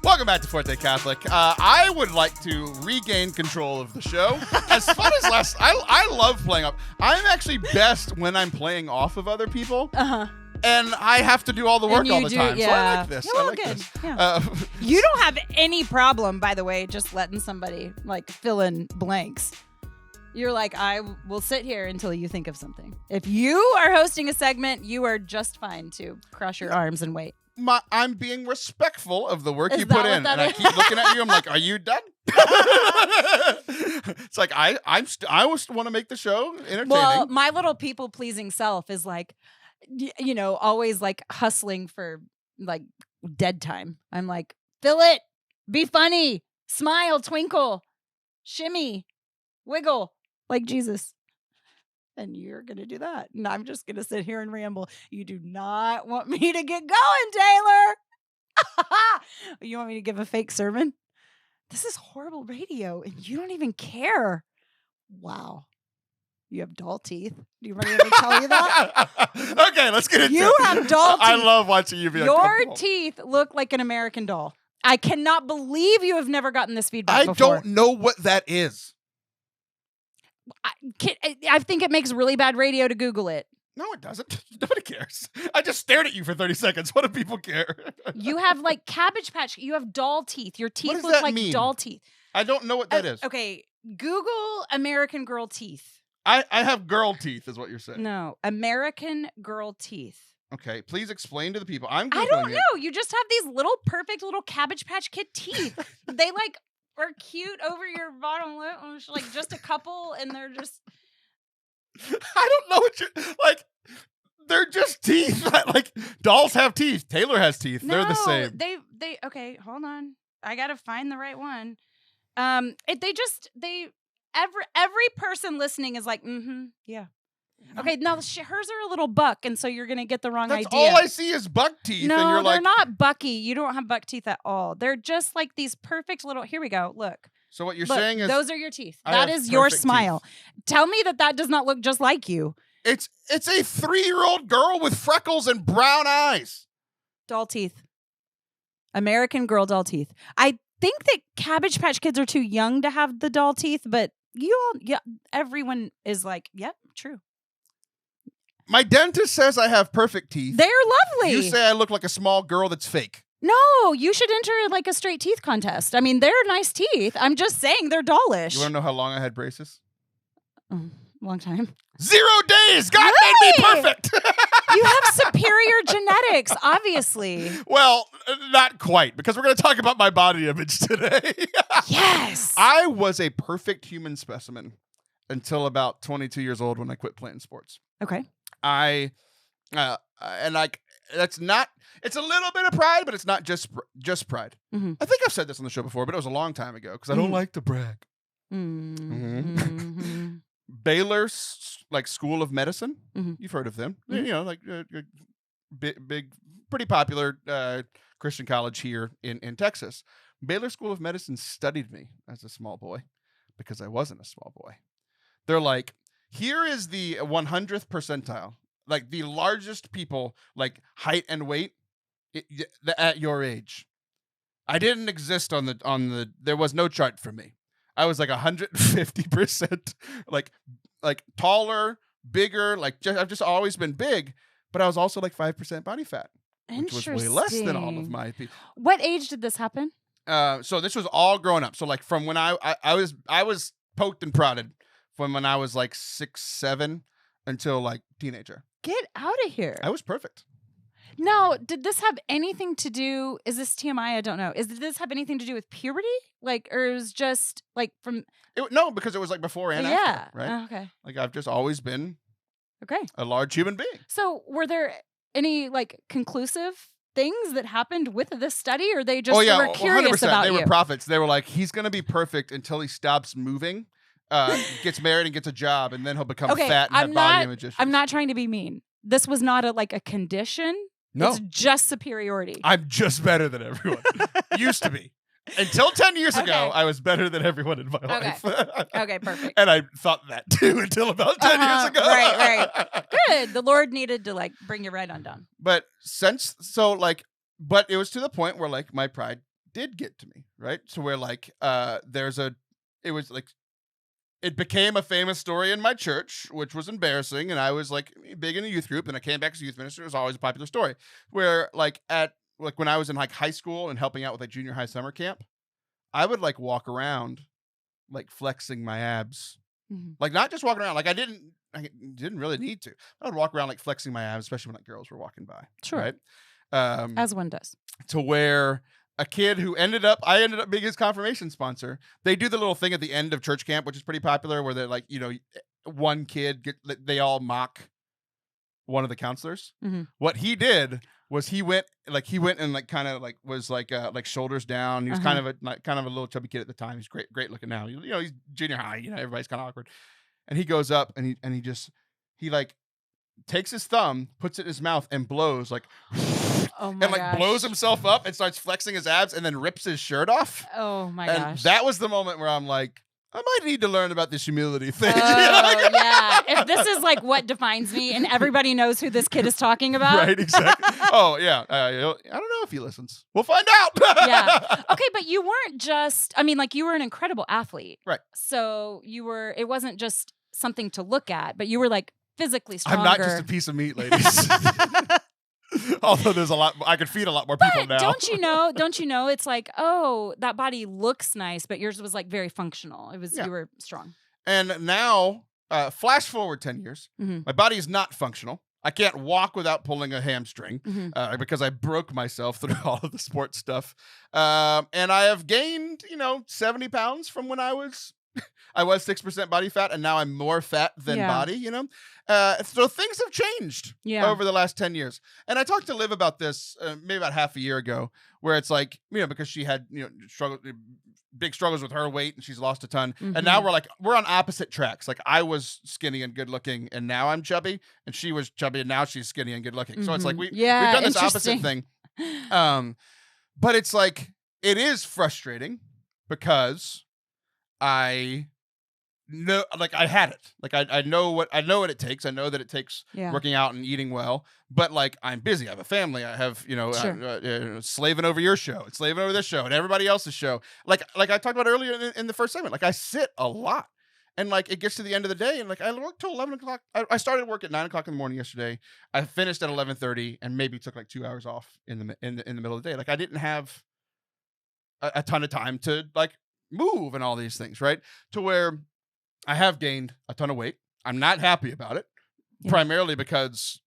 Welcome back to Forte Catholic. I would like to regain control of the show. As fun as I love playing up. I'm actually best when I'm playing off of other people. Uh-huh. And I have to do all the work all the time. Yeah. So I like this. I like this. Yeah. You don't have any problem, by the way, just letting somebody fill in blanks. You're like, I will sit here until you think of something. If you are hosting a segment, you are just fine to cross your arms and wait. I'm being respectful of the work you put in. And I keep looking at you. I'm like, are you done? It's like, I want to make the show entertaining. Well, my little people-pleasing self is like, always hustling for dead time. I'm like, fill it, be funny, smile, twinkle, shimmy, wiggle like Jesus. And you're going to do that. And I'm just going to sit here and ramble. You do not want me to get going, Taylor. You want me to give a fake sermon? This is horrible radio and you don't even care. Wow. You have dull teeth. Do you want me to tell you that? Okay, let's get into it. You have dull teeth. I love watching you be Your teeth look like an American doll. I cannot believe you have never gotten this feedback before. I don't know what that is. I think it makes really bad radio to Google it. No, it doesn't. Nobody cares. I just stared at you for 30 seconds. What do people care? You have like Cabbage Patch. You have doll teeth. Your teeth does look that like mean? doll teeth. I don't know what that is. Okay, Google American Girl teeth. I have girl teeth is what you're saying. No, American Girl teeth. Okay, please explain to the people. I'm Googling I don't know. it. You just have these little perfect little Cabbage Patch Kid teeth. They like are cute over your bottom lip. Like just a couple, and they're just. I don't know what you're like. They're just teeth. Like dolls have teeth. Taylor has teeth. No, They're the same. They okay, hold on. I gotta find the right one. Every person listening is like, yeah. Okay, no, hers are a little buck, and so you're gonna get the wrong That's idea. all I see is buck teeth. No, and you're they're like, not bucky. You don't have buck teeth at all. They're just like these perfect little. Here we go. Look. So what you're Look, saying is those are your teeth. I That have is your perfect smile. teeth. Tell me that does not look just like you. It's a 3-year-old girl with freckles and brown eyes. Doll teeth. American Girl doll teeth. I think that Cabbage Patch Kids are too young to have the doll teeth, but everyone is like, yep, true. My dentist says I have perfect teeth. They're lovely. You say I look like a small girl that's fake. No, you should enter like a straight teeth contest. I mean, they're nice teeth. I'm just saying they're dollish. You want to know how long I had braces? Long time. 0 days. God made me perfect. You have superior genetics, obviously. Well, not quite, because we're going to talk about my body image today. Yes. I was a perfect human specimen until about 22 years old when I quit playing sports. Okay. That's not, it's a little bit of pride, but it's not just pride. Mm-hmm. I think I've said this on the show before, but it was a long time ago because I don't like to brag. Mm-hmm. Baylor, School of Medicine. Mm-hmm. You've heard of them. Mm-hmm. You know, big, pretty popular Christian college here in Texas. Baylor School of Medicine studied me as a small boy because I wasn't a small boy. They're like, here is the 100th percentile, like the largest people, like height and weight at your age. I didn't exist on the. There was no chart for me. I was like 150%, like taller, bigger. I've just always been big, but I was also like 5% body fat, which was way less than all of my people. What age did this happen? So this was all growing up. So like from when I was poked and prodded from when I was like 6, 7 until like teenager. Get out of here. I was perfect. Now, did this have anything to do? Is this TMI? I don't know. Did this have anything to do with puberty? Or it was just like from? No, because it was like before and after, right? Okay. Like I've just always been okay a large human being. So were there any like conclusive things that happened with this study, or they just were curious 100%. about They you? were prophets. They were like, he's going to be perfect until he stops moving, gets married and gets a job, and then he'll become fat and have body image issues. I'm not trying to be mean. This was not a condition. No. It's just superiority. I'm just better than everyone. Used to be. Until 10 years ago, I was better than everyone in my life. Okay, perfect. And I thought that too until about 10 years ago. Right. Good. The Lord needed to bring you right on down. But it was to the point where like my pride did get to me, right? So where it became a famous story in my church, which was embarrassing. And I was like big in a youth group, and I came back as a youth minister. It was always a popular story where when I was in like high school and helping out with like junior high summer camp, I would like walk around like flexing my abs. Mm-hmm. Like not just walking around. Like I didn't really need to. I would walk around like flexing my abs, especially when like girls were walking by. Sure. Right. As one does. To where a kid who I ended up being his confirmation sponsor. They do the little thing at the end of church camp, which is pretty popular, where they're like, one kid they all mock one of the counselors. Mm-hmm. What he did was he went and like kind of like was like shoulders down. He was kind of a little chubby kid at the time. He's great looking now. He's junior high. Everybody's kind of awkward. And he goes up and he like takes his thumb, puts it in his mouth, and blows like. Oh my gosh. Blows himself up and starts flexing his abs and then rips his shirt off. Oh my and gosh. That was the moment where I'm like, I might need to learn about this humility thing. Oh, yeah. If this is like what defines me and everybody knows who this kid is talking about. Right, exactly. Oh, yeah. I don't know if he listens. We'll find out. Yeah. Okay, but you weren't just, you were an incredible athlete. Right. So it wasn't just something to look at, but you were like physically stronger. I'm not just a piece of meat, ladies. Although there's a lot, I could feed a lot more people now. Don't you know, it's like, oh, that body looks nice, but yours was like very functional. It was, you were strong. And now, flash forward 10 years, my body is not functional. I can't walk without pulling a hamstring because I broke myself through all of the sports stuff. And I have gained, 70 pounds from when I was 6% body fat, and now I'm more fat than body, So things have changed over the last 10 years. And I talked to Liv about this maybe about half a year ago, where it's like, because she had, big struggles with her weight and she's lost a ton. And now we're on opposite tracks. Like I was skinny and good looking and now I'm chubby, and she was chubby and now she's skinny and good looking. So it's like we've done this opposite thing. But it's like, it is frustrating because I know, like I had it. Like I know what it takes. I know that it takes working out and eating well, but like I'm busy. I have a family. I have, slaving over your show and slaving over this show and everybody else's show. Like I talked about earlier in the first segment, like I sit a lot, and like it gets to the end of the day and like I work till 11 o'clock. I started work at 9 o'clock in the morning yesterday. I finished at 11:30 and maybe took like 2 hours off in the middle of the day. Like I didn't have a ton of time to like move and all these things, right? To where I have gained a ton of weight. I'm not happy about it, primarily because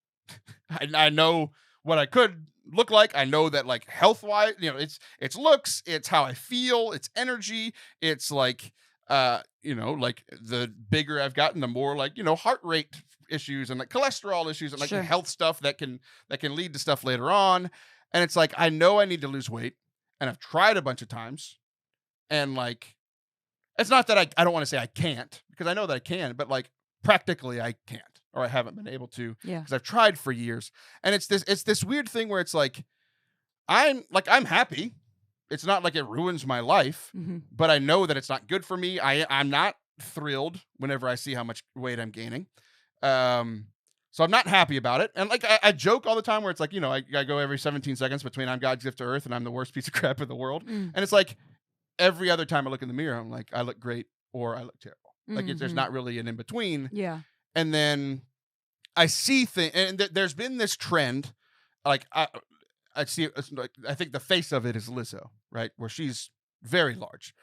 I know what I could look like. I know that like health-wise, it's looks, it's how I feel, it's energy, it's like, like the bigger I've gotten, the more like, heart rate issues and like cholesterol issues and like health stuff that can lead to stuff later on. And it's like, I know I need to lose weight, and I've tried a bunch of times. And like, it's not that I don't want to say I can't, because I know that I can, but like practically I can't, or I haven't been able to, because I've tried for years. And it's this weird thing where it's like, I'm happy. It's not like it ruins my life, but I know that it's not good for me. I'm not thrilled whenever I see how much weight I'm gaining. So I'm not happy about it. And like, I joke all the time where it's like, I go every 17 seconds between I'm God's gift to earth and I'm the worst piece of crap in the world. And it's like, every other time I look in the mirror, I'm like, I look great or I look terrible. Like there's not really an in between. Yeah. And then I see things, and there's been this trend. Like I see, like I think the face of it is Lizzo, right? Where she's very large.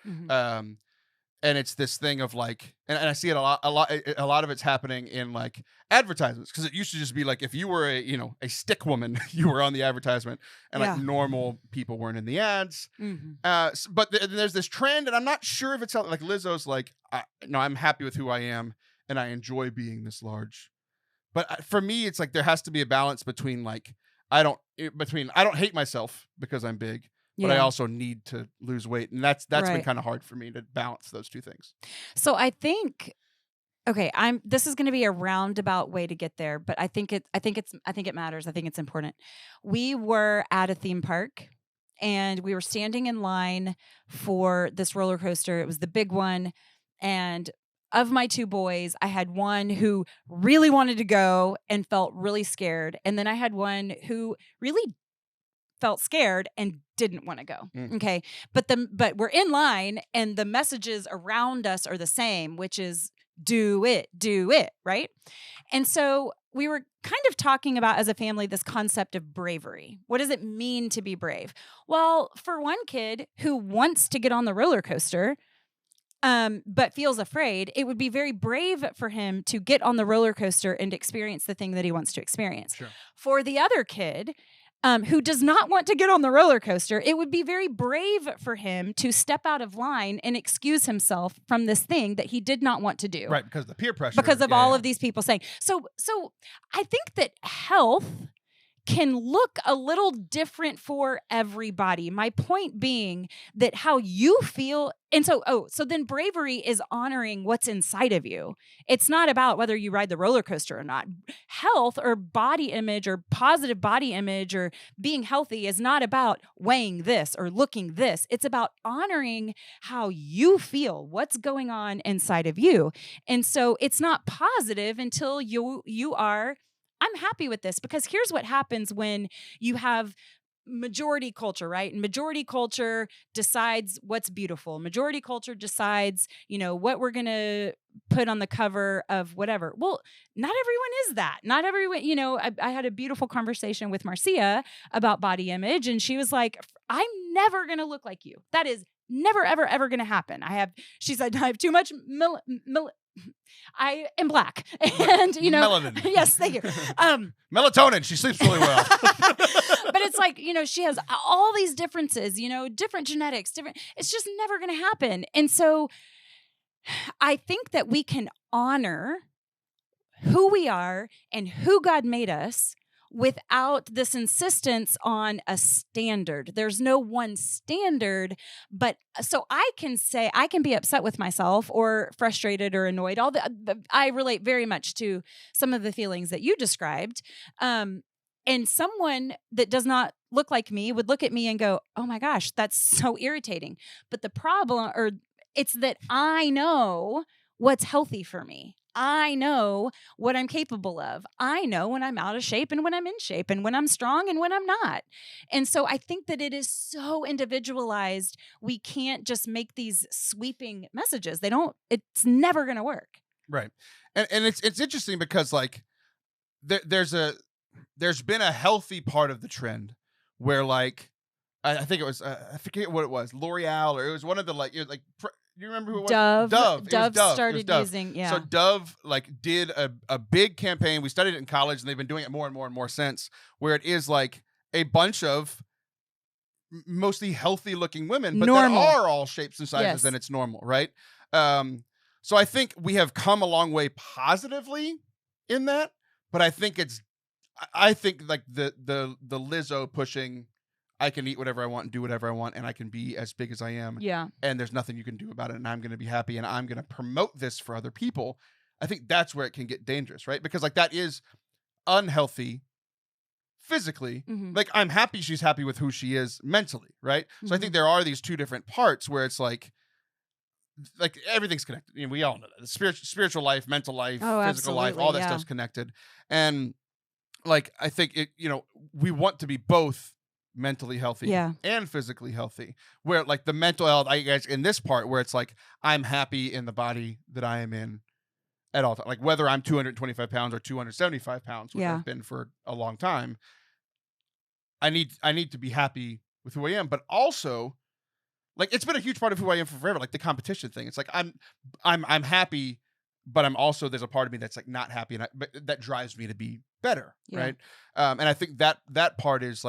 And it's this thing of like, and I see it a lot of it's happening in like advertisements, because it used to just be like, if you were a stick woman, you were on the advertisement, and like normal people weren't in the ads. But there's this trend, and I'm not sure if it's like Lizzo's like, no, I'm happy with who I am and I enjoy being this large. But for me, it's like there has to be a balance between like, I don't hate myself because I'm big, but I also need to lose weight. And that's been kind of hard for me to balance those two things. So I think, okay, this is going to be a roundabout way to get there, but I think it matters. I think it's important. We were at a theme park and we were standing in line for this roller coaster. It was the big one. And of my two boys, I had one who really wanted to go and felt really scared. And then I had one who really felt scared and didn't want to go. Okay. But we're in line and the messages around us are the same, which is do it. Right. And so we were kind of talking about as a family, this concept of bravery. What does it mean to be brave? Well, for one kid who wants to get on the roller coaster, but feels afraid, it would be very brave for him to get on the roller coaster and experience the thing that he wants to experience. Sure. For the other kid, who does not want to get on the roller coaster, it would be very brave for him to step out of line and excuse himself from this thing that he did not want to do. Right, because of the peer pressure. Because of all of these people saying. So I think that health can look a little different for everybody. My point being that how you feel, and so then bravery is honoring what's inside of you. It's not about whether you ride the roller coaster or not. Health or body image or positive body image or being healthy is not about weighing this or looking this. It's about honoring how you feel, what's going on inside of you. And so it's not positive until you are, I'm happy with this, because here's what happens when you have majority culture, right? And majority culture decides what's beautiful. Majority culture decides, what we're going to put on the cover of whatever. Well, not everyone is that. Not everyone, I had a beautiful conversation with Marcia about body image, and she was like, I'm never going to look like you. That is never, ever, ever going to happen. She said, I have too much I am black. And, melanin. Yes, thank you. Melatonin. She sleeps really well. But it's like, she has all these differences, different genetics, it's just never going to happen. And so I think that we can honor who we are and who God made us without this insistence on a standard. There's no one standard, but so I can be upset with myself or frustrated or annoyed. I relate very much to some of the feelings that you described. And someone that does not look like me would look at me and go, oh my gosh, that's so irritating. But the problem, it's that I know what's healthy for me. I know what I'm capable of. I know when I'm out of shape and when I'm in shape and when I'm strong and when I'm not. And so I think that it is so individualized. We can't just make these sweeping messages. It's never going to work. Right. And it's interesting because like there's been a healthy part of the trend where like, I think it was, I forget what it was, L'Oreal, or it was one of the you remember who it was? Dove started using, yeah. So Dove did a big campaign. We studied it in college, and they've been doing it more and more and more since, where it is like a bunch of mostly healthy looking women, but normal. That are all shapes and sizes, yes. And it's normal, right? So I think we have come a long way positively in that, but I think like the Lizzo pushing, I can eat whatever I want and do whatever I want, and I can be as big as I am. Yeah. And there's nothing you can do about it, and I'm going to be happy, and I'm going to promote this for other people. I think that's where it can get dangerous, right? Because that is unhealthy physically. Mm-hmm. Like, I'm happy she's happy with who she is mentally, right? So I think there are these two different parts where it's like everything's connected. We all know that. The spiritual life, mental life, physical life, all that stuff's connected. And I think we want to be both mentally healthy and physically healthy, where the mental health, I guess, in this part where it's like I'm happy in the body that I am in at all times, whether I'm 225 pounds or 275 pounds, which I've been for a long time. I need to be happy with who I am, but also it's been a huge part of who I am for forever, the competition thing. It's I'm happy, but I'm also, there's a part of me that's not happy, but that drives me to be better, right? And I think that part is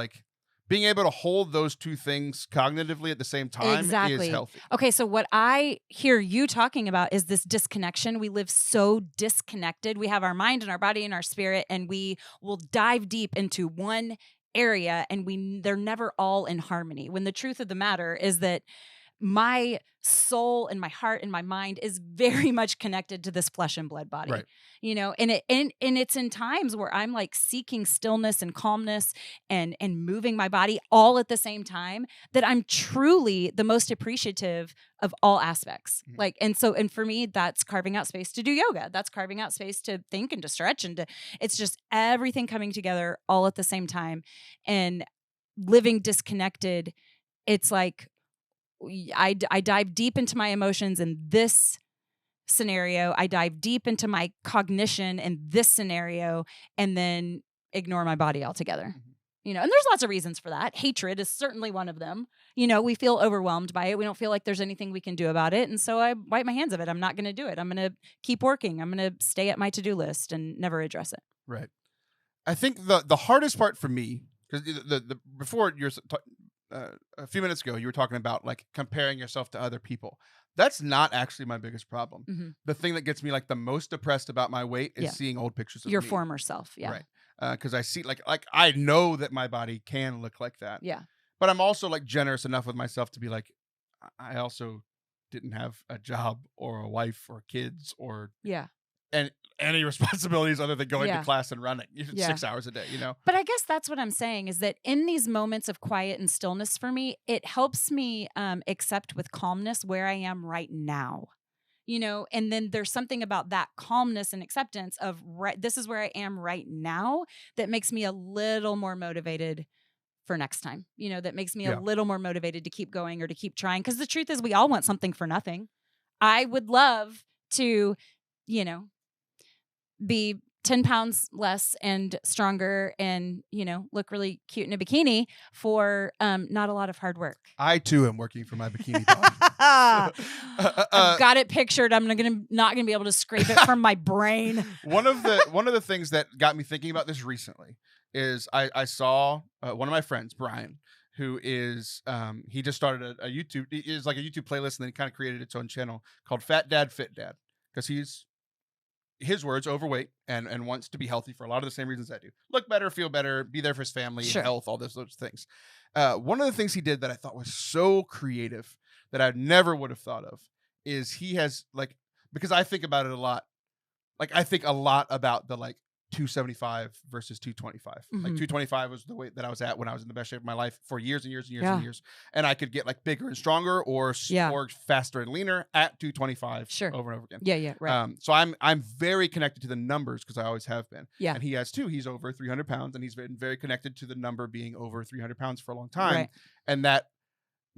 being able to hold those two things cognitively at the same time is healthy. Okay, so what I hear you talking about is this disconnection. We live so disconnected. We have our mind and our body and our spirit, and we will dive deep into one area, and they're never all in harmony. When the truth of the matter is that my soul and my heart and my mind is very much connected to this flesh and blood body, right. And it's in times where I'm seeking stillness and calmness and moving my body all at the same time that I'm truly the most appreciative of all aspects. Mm-hmm. And for me, that's carving out space to do yoga. That's carving out space to think and to stretch it's just everything coming together all at the same time. And living disconnected, it's I dive deep into my emotions in this scenario. I dive deep into my cognition in this scenario, and then ignore my body altogether. And there's lots of reasons for that. Hatred is certainly one of them. We feel overwhelmed by it. We don't feel like there's anything we can do about it. And so I wipe my hands of it. I'm not going to do it. I'm going to keep working. I'm going to stay at my to-do list and never address it. Right. I think the hardest part for me, because the before you're a few minutes ago, you were talking about comparing yourself to other people. That's not actually my biggest problem. Mm-hmm. The thing that gets me the most depressed about my weight is seeing old pictures of your me. former self. Yeah. Right. Because I see I know that my body can look like that. Yeah. But I'm also generous enough with myself to be I also didn't have a job or a wife or kids or and any responsibilities other than going to class and running 6 hours a day, But I guess that's what I'm saying, is that in these moments of quiet and stillness for me, it helps me accept with calmness where I am right now. And then there's something about that calmness and acceptance of this is where I am right now that makes me a little more motivated for next time, that makes me a little more motivated to keep going or to keep trying. Because the truth is we all want something for nothing. I would love to be 10 pounds less and stronger and, look really cute in a bikini for not a lot of hard work. I too am working for my bikini body. I've got it pictured. I'm not gonna be able to scrape it from my brain. One of the things that got me thinking about this recently is I saw one of my friends, Brian, who is he just started a YouTube. It is like a YouTube playlist, and then he kind of created its own channel called Fat Dad Fit Dad, because he's, his words, overweight and wants to be healthy for a lot of the same reasons I do. Look better, feel better, be there for his family, Sure. health, all those things. One of the things he did that I thought was so creative that I never would have thought of is he has, like, because I think about it a lot. Like, I think a lot about the 275 versus 225. Mm-hmm. Like 225 was the weight that I was at when I was in the best shape of my life for years and years and years Yeah. and years. And I could get bigger and stronger or faster and leaner at 225 Sure. over and over again. Yeah, right. So I'm very connected to the numbers because I always have been. Yeah. And he has too. He's over 300 pounds, and he's been very connected to the number being over 300 pounds for a long time. Right. And that,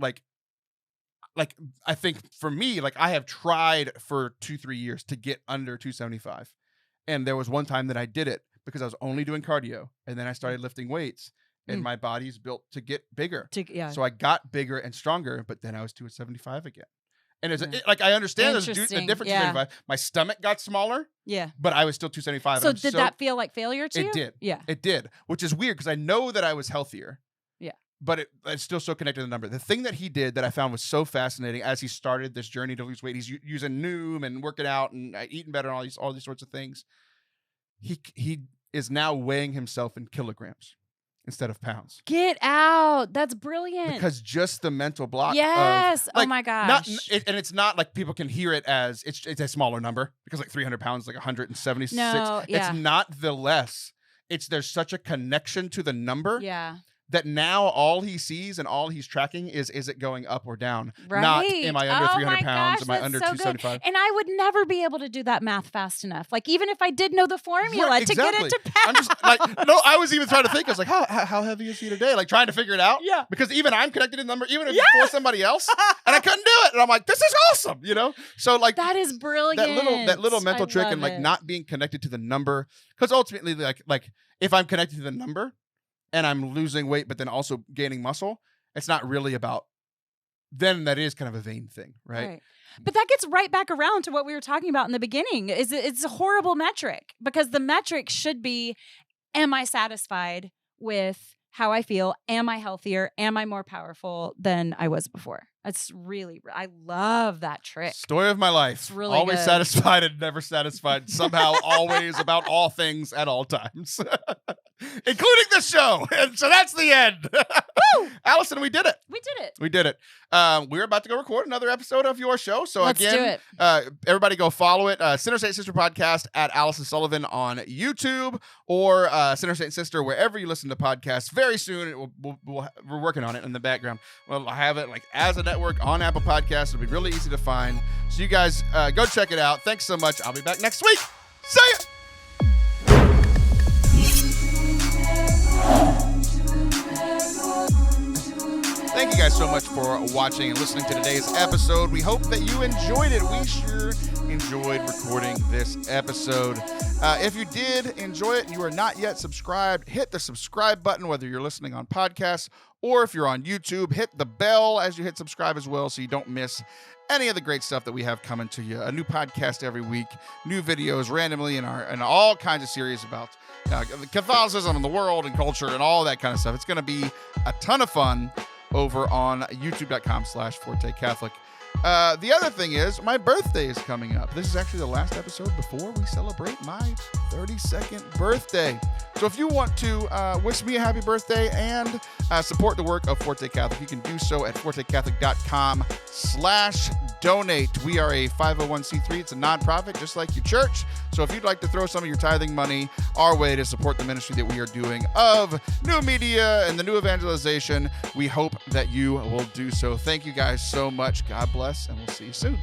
I think for me, I have tried for 2-3 years to get under 275. And there was one time that I did it because I was only doing cardio, and then I started lifting weights, and my body's built to get bigger. So I got bigger and stronger, but then I was 275 again. And it's I understand there's a difference. Yeah. My stomach got smaller. Yeah. But I was still 275. So did that feel like failure to you? It did. Yeah. It did, which is weird because I know that I was healthier. Yeah. But it's still so connected to the number. The thing that he did that I found was so fascinating as he started this journey to lose weight, he's using Noom and working out and eating better and all these sorts of things. He is now weighing himself in kilograms instead of pounds. Get out. That's brilliant. Because just the mental block. Yes. Of, oh my gosh. And it's not like people can hear it as it's a smaller number because 300 pounds, 176. No, yeah. It's not the less. There's such a connection to the number. Yeah. That now all he sees and all he's tracking is it going up or down? Right. Not am I under 300 pounds? Gosh, am I under so 275? Good. And I would never be able to do that math fast enough. Even if I did know the formula to get it to pounds. I'm just no, I was even trying to think. I was like, how heavy is he today? Trying to figure it out. Yeah. Because even I'm connected to the number, even if it's for somebody else, and I couldn't do it. And I'm like, this is awesome, So that is brilliant. That little mental trick and not being connected to the number, because ultimately, if I'm connected to the number and I'm losing weight, but then also gaining muscle, it's not really about, then that is kind of a vain thing, right? But that gets right back around to what we were talking about in the beginning. It's a horrible metric, because the metric should be, am I satisfied with how I feel? Am I healthier? Am I more powerful than I was before? I love that trick. Story of my life. It's really always good. Satisfied and never satisfied. Somehow always about all things at all times. Including this show. And so that's the end. Woo! Allison, we did it. We did it. We're about to go record another episode of your show. So Let's again, do it. Everybody go follow it. Sinner Saint Sister Podcast at Allison Sullivan on YouTube, or Sinner Saint Sister wherever you listen to podcasts. Very soon, we're working on it in the background. We'll have it as a network on Apple Podcasts. It'll be really easy to find. So you guys go check it out. Thanks so much. I'll be back next week. See ya. Thank you guys so much for watching and listening to today's episode. We hope that you enjoyed it. We sure enjoyed recording this episode. If you did enjoy it and you are not yet subscribed, hit the subscribe button, whether you're listening on podcasts or if you're on YouTube. Hit the bell as you hit subscribe as well, so you don't miss any of the great stuff that we have coming to you. A new podcast every week, new videos randomly in all kinds of series about Catholicism and the world and culture and all that kind of stuff. It's going to be a ton of fun over on youtube.com/Forte Catholic. The other thing is, my birthday is coming up. This is actually the last episode before we celebrate my 32nd birthday. So if you want to wish me a happy birthday and support the work of Forte Catholic, you can do so at fortecatholic.com/donate. We are a 501c3. It's a nonprofit, just like your church. So if you'd like to throw some of your tithing money our way to support the ministry that we are doing of new media and the new evangelization, we hope that you will do so. Thank you guys so much. God bless, and we'll see you soon.